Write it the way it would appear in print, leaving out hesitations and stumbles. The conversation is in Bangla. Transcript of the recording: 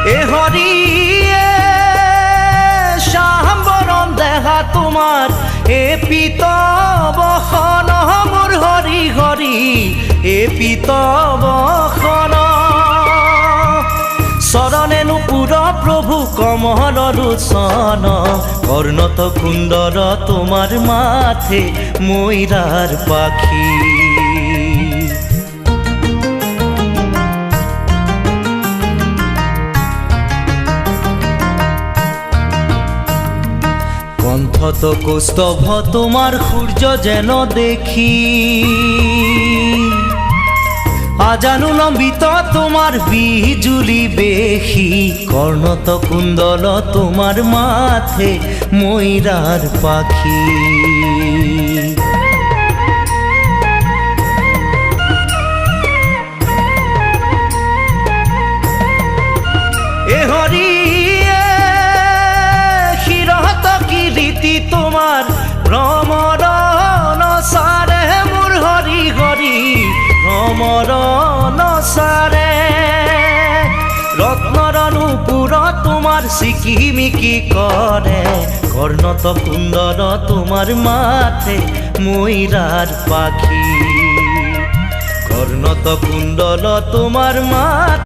এ হরি শ্যামবরণ দেহা তোমার এ পিতবখন মোর হরি হরি এ পিতবখন শরণে নুপুর প্রভু কমল লোচন কর্ণত কুণ্ডল তোমার মাথে ময়ূরার পাখি কণ্ঠত কৌস্তভ তোমার সূর্য যেন দেখি আজানু লম্বিত তোমার বিজুলি বেশি কর্ণত কুণ্ডল তোমার মাথে ময়ূরার পাখি এ হরি শিরহত কীর্তি তোমার ভ্রমরণ সারে মোর হরি হরি ভ্রমরণ সারে রত্নর নূপুর তোমার সিকিমিকি করে কর্ণত কুণ্ডল তোমার মাথে ময়ূরার পাখি কর্ণত কুণ্ডল তোমার মাথে